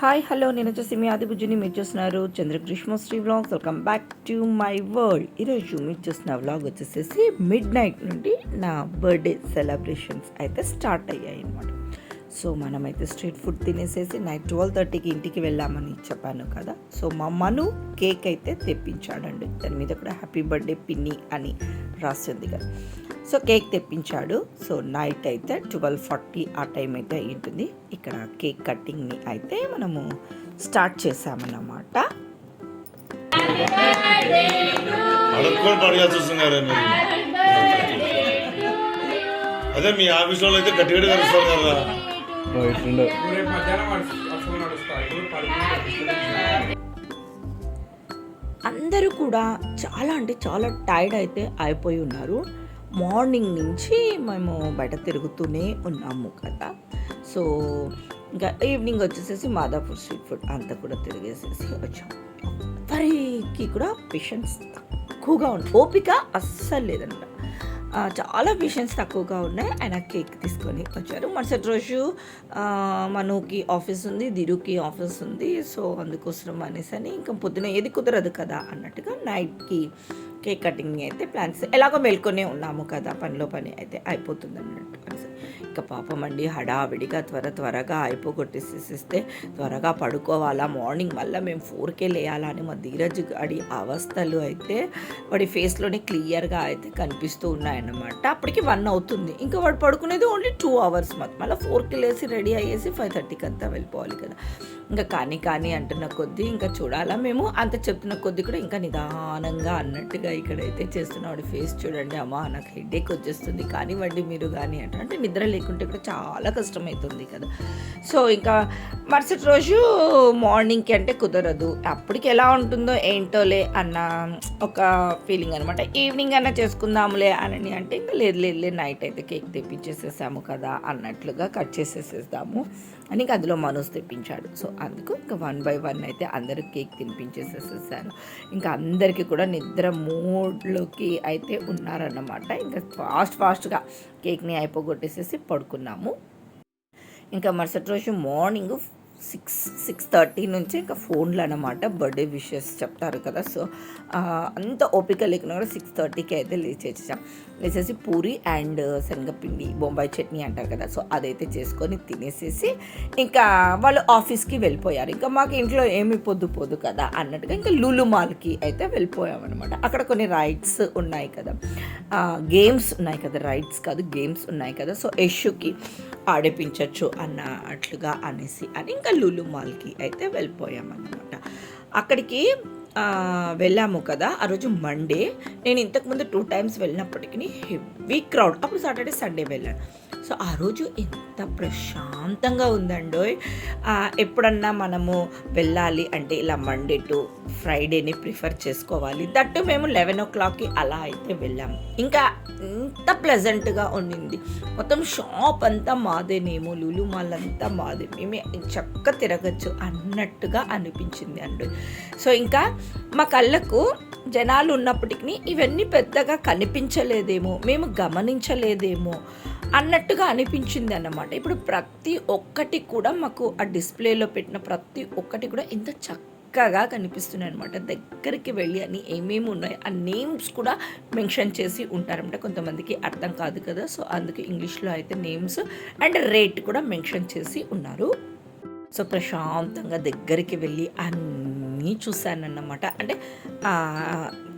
Hi hello నేను వచ్చేసి మీ ఆదిబుజ్జిని మీరు చూస్తున్నారు Chandrakrishnasri vlogs. Welcome back to my world. ఈరోజు మీరు చూస్తున్న వ్లాగ్ వచ్చేసేసి మిడ్ నైట్ నుండి నా బర్త్డే సెలబ్రేషన్స్ అయితే స్టార్ట్ అయ్యాయి అనమాట. సో మనమైతే స్ట్రీట్ ఫుడ్ తినేసేసి నైట్ 12:30కి ఇంటికి వెళ్ళామని చెప్పాను కదా. సో మా మను కేక్ అయితే తెప్పించాడండి. దాని మీద కూడా హ్యాపీ బర్త్డే పిన్ని అని రాసింది కదా. సో కేక్ తెప్పించాడు. సో నైట్ అయితే 12:40 ఆ టైం అయితే అయ్యింటుంది. ఇక్కడ కేక్ కటింగ్ని అయితే మనము స్టార్ట్ చేసామన్నమాట. అదే మీ ఆఫీస్ లో అయితే గట్టి గట్టి కలుస్తారు కదా. అందరూ కూడా చాలా అంటే చాలా టైర్డ్ అయితే అయిపోయి ఉన్నారు. మార్నింగ్ నుంచి మేము బయట తిరుగుతూనే ఉన్నాము కదా. సో ఇంకా ఈవినింగ్ వచ్చేసేసి మాదాపూర్ స్ట్రీట్ ఫుడ్ అంతా కూడా తిరిగేసేసి వచ్చాము. ఎవరికి కూడా పేషెన్స్ తక్కువగా ఉంది, ఓపిక అస్సలు లేదన్నమాట. చాలా పేషెన్స్ తక్కువగా ఉన్నాయి. ఆయన కేక్ తీసుకొని వచ్చారు. మరుసటి రోజు మనుకి ఆఫీస్ ఉంది, దిరుకి ఆఫీస్ ఉంది. సో అందుకోసం అనేసి అని ఇంకా పొద్దున ఏది కుదరదు కదా అన్నట్టుగా నైట్కి కేక్ కటింగ్ అయితే ప్లాన్స్ ఎలాగో మేల్కొనే ఉన్నాము కదా, పనిలో పని అయితే అయిపోతుంది అన్నట్టు. ఇంకా పాపం అండి హడావిడిగా త్వరగా అయిపోగొట్టేసేస్తే త్వరగా పడుకోవాలా, మార్నింగ్ మళ్ళీ మేము 4కే లేయాలా అని మా ధీరజ్ గాడి అవస్థలు అయితే వాడి ఫేస్లోనే క్లియర్గా అయితే కనిపిస్తూ ఉన్నాయన్నమాట. అప్పటికి 1 అవుతుంది. ఇంకా వాడు పడుకునేది ఓన్లీ 2 hours మళ్ళీ 4కి లేసి రెడీ అయ్యేసి 5:30కి అంతా వెళ్ళిపోవాలి కదా. ఇంకా కానీ అంటున్న కొద్దీ ఇంకా చూడాలా మేము, అంత చెప్తున్న కొద్దీ కూడా ఇంకా నిదానంగా అన్నట్టుగా ఇక్కడైతే చేస్తున్నాడు. ఫేస్ చూడండి, అమ్మా నాకు హెడేక్ వచ్చేస్తుంది కానివ్వండి మీరు కానీ అంటే నిద్ర లేకుంటే కూడా చాలా కష్టమవుతుంది కదా. సో ఇంకా మరుసటి రోజు మార్నింగ్కి అంటే కుదరదు, అప్పటికి ఎలా ఉంటుందో ఏంటోలే అన్న ఒక ఫీలింగ్ అనమాట. ఈవినింగ్ అన్నా చేసుకుందాములే అని అంటే ఇంకా లేదు నైట్ అయితే కేక్ తెప్పించేసేసాము కదా అన్నట్లుగా కట్ చేసేసేద్దాము అని ఇంకా అందులో మనోజ్ తెప్పించాడు. సో అందుకు ఇంకా 1 by 1 అయితే అందరూ కేక్ తినిపించేసేసేసాను. ఇంకా అందరికీ కూడా నిద్ర మూడ్లోకి అయితే ఉన్నారన్నమాట. ఇంకా ఫాస్ట్గా కేక్ని అయిపోగొట్టేసేసి పడుకున్నాము. ఇంకా మరుసటి రోజు మార్నింగ్ 6:30 నుంచి ఇంకా ఫోన్లు అన్నమాట, బర్త్డే విషెస్ చెప్తారు కదా. సో అంత ఓపిక లేకుండా కూడా 6:30కి అయితే లేచేసి పూరి అండ్ శనగపిండి బొంబాయి చట్నీ అంటారు కదా. సో అదైతే చేసుకొని తినేసేసి ఇంకా వాళ్ళు ఆఫీస్కి వెళ్ళిపోయారు. ఇంకా మాకు ఇంట్లో ఏమి పొద్దు కదా అన్నట్టుగా ఇంకా లులు మాల్కి అయితే వెళ్ళిపోయామన్నమాట. అక్కడ కొన్ని రైడ్స్ ఉన్నాయి కదా, గేమ్స్ ఉన్నాయి కదా, రైడ్స్ కాదు గేమ్స్ ఉన్నాయి కదా. సో యశుకి ఆడిపించవచ్చు అన్నట్లుగా అనేసి అని ఇంకా లులు మాల్కి అయితే వెళ్ళిపోయామన్నమాట. అక్కడికి వెళ్ళాము కదా. ఆ రోజు మండే. నేను ఇంతకుముందు 2 times వెళ్ళినప్పటికీ హెవీ క్రౌడ్. అప్పుడు సాటర్డే సండే వెళ్ళాను. సో ఆ రోజు ఎంత ప్రశాంతంగా ఉందండో. ఎప్పుడన్నా మనము వెళ్ళాలి అంటే ఇలా మండే టు ఫ్రైడేని ప్రిఫర్ చేసుకోవాలి. దట్టు మేము 11 o'clockకి అలా అయితే వెళ్ళాము. ఇంకా ఎంత ప్లెజెంట్గా ఉండింది. మొత్తం షాప్ అంతా మాదేనేమో, లులు మాల్ అంతా మాదే, మేమే చక్క తిరగచ్చు అన్నట్టుగా అనిపించింది అండి. సో ఇంకా మా కళ్ళకు జనాలు ఉన్నప్పటికీ ఇవన్నీ పెద్దగా కనిపించలేదేమో, మేము గమనించలేదేమో అన్నట్టుగా అనిపించింది అన్నమాట. ఇప్పుడు ప్రతి ఒక్కటి కూడా మాకు ఆ డిస్ప్లేలో పెట్టిన ప్రతి ఒక్కటి కూడా ఎంత చక్కగా కనిపిస్తున్నాయి అనమాట. దగ్గరికి వెళ్ళి అని ఏమేమి ఉన్నాయి ఆ నేమ్స్ కూడా మెన్షన్ చేసి ఉంటారన్నమాట. కొంతమందికి అర్థం కాదు కదా. సో అందుకే ఇంగ్లీష్లో అయితే నేమ్స్ అండ్ రేట్ కూడా మెన్షన్ చేసి ఉన్నారు. సో ప్రశాంతంగా దగ్గరికి వెళ్ళి అన్నీ చూశానన్నమాట. అంటే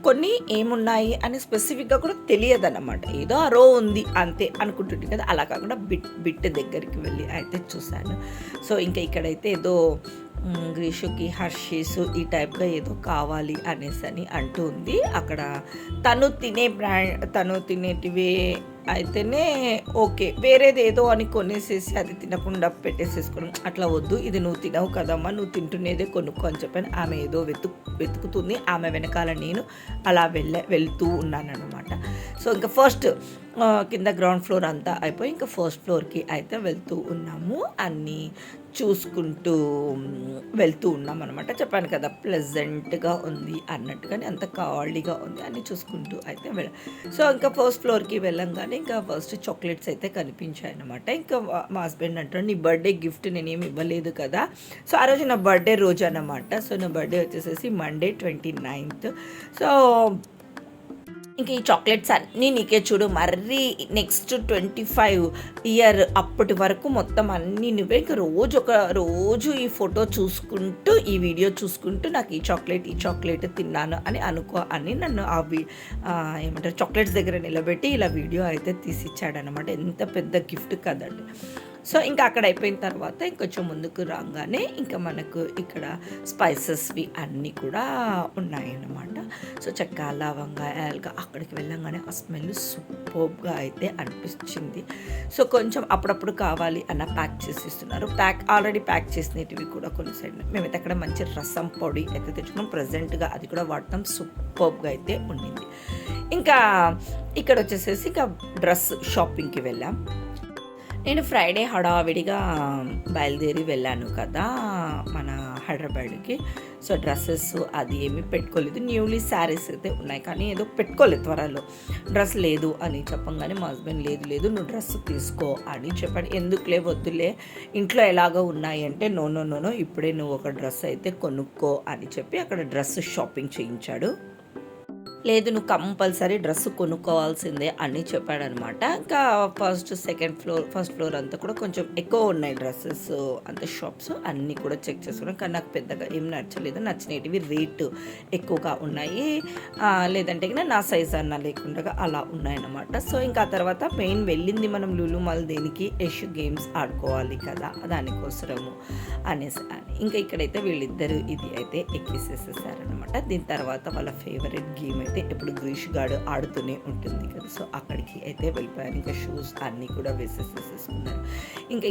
కొన్ని ఏమున్నాయి అని స్పెసిఫిక్గా కూడా తెలియదన్నమాట. ఏదో ఆ రో ఉంది అంతే అనుకుంటుంది కదా, అలా కాకుండా బిట్ దగ్గరికి వెళ్ళి అయితే చూశాను. సో ఇంకా ఇక్కడైతే ఏదో గ్రీషుకి హర్షీస్ ఈ టైప్గా ఏదో కావాలి అనేసి అని అంటూ ఉంది. అక్కడ తను తినేటివే అయితేనే ఓకే, వేరేది ఏదో అని కొనేసేసి అది తినకుండా పెట్టేసేసుకోవడం అట్లా వద్దు. ఇది నువ్వు తినవు కదమ్మా, నువ్వు తింటునేదే కొనుక్కో అని చెప్పని ఆమె ఏదో వెతుకుతుంది. ఆమె వెనకాల నేను అలా వెళ్తూ ఉన్నానన్నమాట. సో ఇంకా ఫస్ట్ కింద గ్రౌండ్ ఫ్లోర్ అంతా అయిపోయి ఇంకా ఫస్ట్ ఫ్లోర్కి అయితే వెళ్తూ ఉన్నాము. అన్నీ చూసుకుంటూ వెళ్తూ ఉన్నాం అనమాట. చెప్పాను కదా ప్లెజెంట్గా ఉంది అన్నట్టుగానే, అంత ఖాళీగా ఉంది అని చూసుకుంటూ అయితే సో ఇంకా ఫస్ట్ ఫ్లోర్కి వెళ్ళంగానే ఇంకా ఫస్ట్ చాక్లెట్స్ అయితే కనిపించాయి అనమాట. ఇంకా మా హస్బెండ్ అంటాడు, నీ బర్త్డే గిఫ్ట్ నేనేమి ఇవ్వలేదు కదా. సో ఆ రోజు నా బర్త్డే రోజు అనమాట. సో నా బర్త్డే వచ్చేసేసి మండే 29th. సో ఇంక ఈ చాక్లెట్స్ అన్నీ నీకే చూడు, మరీ నెక్స్ట్ 25 ఇయర్ అప్పటి వరకు మొత్తం అన్నీ నువ్వే. ఇంక రోజు ఈ ఫోటో చూసుకుంటూ ఈ వీడియో చూసుకుంటూ నాకు ఈ చాక్లెట్ తిన్నాను అని అనుకో అని నన్ను ఏమంటారు చాక్లెట్స్ దగ్గర నిలబెట్టి ఇలా వీడియో అయితే తీసిచ్చాడనమాట. ఎంత పెద్ద గిఫ్ట్ కదండి. సో ఇంకా అక్కడ అయిపోయిన తర్వాత ఇంకొంచెం ముందుకు రాగానే ఇంకా మనకు ఇక్కడ స్పైసెస్వి అన్నీ కూడా ఉన్నాయన్నమాట. సో చెక్క, లవంగా, యాలక అక్కడికి వెళ్ళంగానే ఆ స్మెల్ సూపర్గా అయితే అనిపించింది. సో కొంచెం అప్పుడప్పుడు కావాలి అన్న ప్యాక్ చేసి ఇస్తున్నారు. ఆల్రెడీ ప్యాక్ చేసినవి కూడా కొన్ని సైడ్ మేమైతే అక్కడ మంచి రసం పొడి అయితే తెచ్చుకున్నాం. ప్రజెంట్గా అది కూడా వాడతాం. సూపర్గా అయితే ఉండింది. ఇంకా ఇక్కడ వచ్చేసేసి ఇంకా డ్రెస్ షాపింగ్కి వెళ్ళాం. నేను ఫ్రైడే హడావిడిగా బయలుదేరి వెళ్ళాను కదా మన హైదరాబాద్కి. సో డ్రెస్సెస్ అది ఏమీ పెట్టుకోలేదు. న్యూలీ శారీస్ అయితే ఉన్నాయి కానీ ఏదో పెట్టుకోలేదు త్వరలో. డ్రెస్ లేదు అని చెప్పంగానే మా హస్బెండ్ లేదు నువ్వు డ్రెస్ తీసుకో అని చెప్పాడు. ఎందుకులే వద్దులే, ఇంట్లో ఎలాగో ఉన్నాయి అంటే నో ఇప్పుడే నువ్వు ఒక డ్రెస్ అయితే కొనుక్కో అని చెప్పి అక్కడ డ్రెస్ షాపింగ్ చేయించాడు. లేదు నువ్వు కంపల్సరీ డ్రెస్ కొనుక్కోవాల్సిందే అని చెప్పాడనమాట. ఇంకా ఫస్ట్ ఫ్లోర్ అంతా కూడా కొంచెం ఎక్కువ ఉన్నాయి డ్రెస్సెస్ అంత షాప్స్ అన్నీ కూడా చెక్ చేసుకున్నాం. కానీ నాకు పెద్దగా ఏం నచ్చలేదు. నచ్చినవి రేటు ఎక్కువగా ఉన్నాయి, లేదంటే నా సైజ్ అన్న లేకుండా అలా ఉన్నాయన్నమాట. సో ఇంకా తర్వాత మెయిన్ వెళ్ళింది మనం లులు మాల్ దేనికి, యష్ గేమ్స్ ఆడుకోవాలి కదా దానికోసము అనేసి ఇంకా ఇక్కడైతే వీళ్ళిద్దరు ఇది అయితే ఎక్కిసేసేసారనమాట. దీని తర్వాత వాళ్ళ ఫేవరెట్ గేమ్ అయితే ఎప్పుడు గ్రీష్ గార్డ్ ఆడుతూనే ఉంటుంది కదా. సో అక్కడికి అయితే వెళ్ళిపోయారు. ఇంకా షూస్ అన్నీ కూడా వేసేసేసుకున్నారు. ఇంకా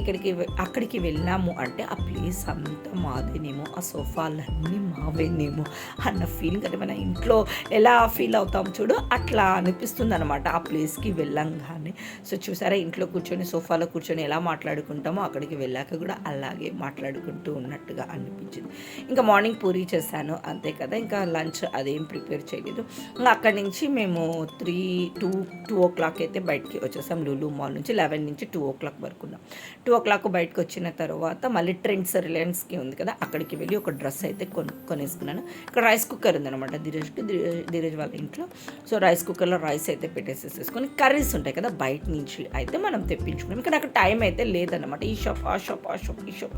అక్కడికి వెళ్ళాము అంటే ఆ ప్లేస్ అంతా మాదేనేమో, ఆ సోఫాలన్నీ మావేనేమో అన్న ఫీలింగ్. అంటే మన ఇంట్లో ఎలా ఫీల్ అవుతాం చూడు అట్లా అనిపిస్తుంది అనమాట ఆ ప్లేస్కి వెళ్ళంగానే. సో చూసారా ఇంట్లో కూర్చొని సోఫాలో కూర్చొని ఎలా మాట్లాడుకుంటామో అక్కడికి వెళ్ళాక కూడా అలాగే మాట్లాడుకుంటూ ఉన్నట్టుగా అనిపించింది. ఇంకా మార్నింగ్ పూరీ చేశాను అంతే కదా. ఇంకా లంచ్ అదేం ప్రిపేర్ చేయలేదు. ఇంకా అక్కడి నుంచి మేము 2 o'clock అయితే బయటికి వచ్చేసాం లులు మాల్ నుంచి. 11 నుంచి 2 o'clock వరకు ఉన్నాం. 2 o'clock బయటకు వచ్చిన తర్వాత మళ్ళీ ట్రెండ్స్ రిలయన్స్కి ఉంది కదా అక్కడికి వెళ్ళి ఒక డ్రెస్ అయితే కొనేసుకున్నాను. ఇక్కడ రైస్ కుక్కర్ ఉందన్నమాట ధీరజ్ వాళ్ళ ఇంట్లో. సో రైస్ కుక్కర్లో రైస్ అయితే పెట్టేసేసుకొని కర్రీస్ ఉంటాయి కదా బయట నుంచి అయితే మనం తెప్పించుకున్నాం. ఇంకా నాకు టైం అయితే లేదన్నమాట. ఈ షాప్ ఆ షాప్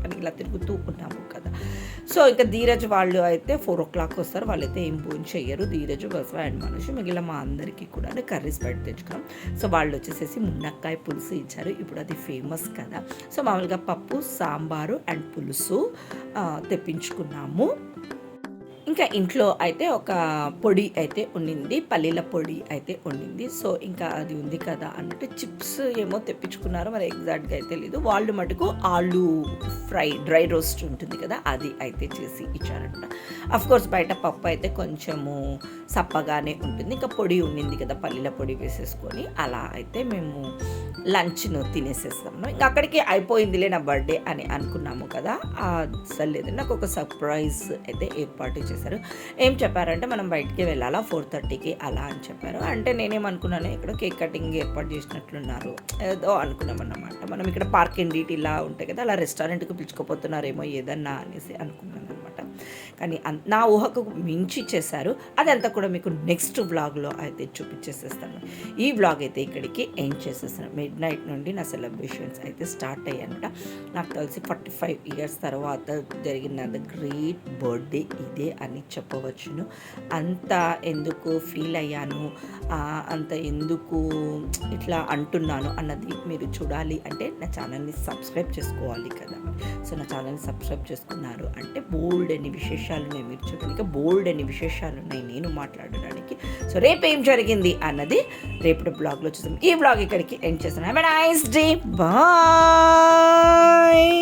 అని ఇలా తిరుగుతూ ఉన్నాము కదా. సో ఇంకా ధీరజ్ వాళ్ళు అయితే 4 o'clock వస్తారు. వాళ్ళైతే ఏం భోజనం చెయ్యరు. ధీరజ్ బస్వా అండ్ మనుషు మిగిలిన మా అందరికీ కూడా కర్రీస్ బయట తెచ్చుకున్నాం. సో వాళ్ళు వచ్చేసేసి మునక్కాయ పులుసు ఇచ్చారు. ఇప్పుడు అది ఫేమస్ కదా. సో మామూలుగా పప్పు, సాంబారు అండ్ పులుసు తెప్పించుకున్నాము. ఇంకా ఇంట్లో అయితే ఒక పొడి అయితే ఉండింది, పల్లీల పొడి అయితే ఉండింది. సో ఇంకా అది ఉంది కదా అన్నట్టు చిప్స్ ఏమో తెప్పించుకున్నారు, మరి ఎగ్జాక్ట్గా అయితే లేదు. వాళ్ళు మటుకు ఆలు ఫ్రై డ్రై రోస్ట్ ఉంటుంది కదా అది అయితే చేసి ఇచ్చారంట. అఫ్కోర్స్ బయట పప్పు అయితే కొంచెము సప్పగానే ఉంటుంది. ఇంకా పొడి ఉండింది కదా పల్లీల పొడి వేసేసుకొని అలా అయితే మేము లంచ్ను తినేసేస్తాము. ఇంకా అక్కడికి అయిపోయిందిలే నా బర్త్డే అని అనుకున్నాము కదా, అసలు లేదు. నాకు ఒక సర్ప్రైజ్ అయితే ఏర్పాటు చేశారు. ఏం చెప్పారంటే మనం బయటికి వెళ్ళాలా 4:30కి అలా అని చెప్పారు. అంటే నేనేమనుకున్నాను ఇక్కడ కేక్ కటింగ్ ఏర్పాటు చేసినట్లున్నారు ఏదో అనుకున్నామన్నమాట. మనం ఇక్కడ పార్క్ అండ్ డీట్ ఇలా ఉంటాయి కదా అలా రెస్టారెంట్కి పిలుచుకుపోతున్నారేమో ఏదన్నా అనేసి అనుకున్నాను అనమాట. కానీ నా ఊహకు మించి చేశారు. అదంతా కూడా మీకు నెక్స్ట్ వ్లాగ్లో అయితే చూపించేసేస్తాను. ఈ వ్లాగ్ అయితే ఇక్కడికి ఎండ్ చేసేస్తాను. మిడ్నైట్ నుండి నా సెలబ్రేషన్స్ అయితే స్టార్ట్ అయ్యానమాట. నాకు తెలిసి 45 years తర్వాత జరిగిన గ్రేట్ బర్త్డే ఇదే అని చెప్పవచ్చును. అంత ఎందుకు ఫీల్ అయ్యాను, అంత ఎందుకు ఇట్లా అంటున్నాను అన్నది మీరు చూడాలి అంటే నా ఛానల్ని సబ్స్క్రైబ్ చేసుకోవాలి కదా. సో నా ఛానల్ని సబ్స్క్రైబ్ చేసుకున్నారు అంటే బోల్డ్ అని విశేషాలు ఉన్నాయి మీరు చూడడానికి, బోల్డ్ అని విశేషాలు ఉన్నాయి నేను మాట్లాడడానికి. సో రేపు ఏం జరిగింది అన్నది రేపటి బ్లాగ్లో చూసాం. ఈ బ్లాగ్ ఇక్కడికి ఎండ్ చేస్తాను. Have a nice day, bye.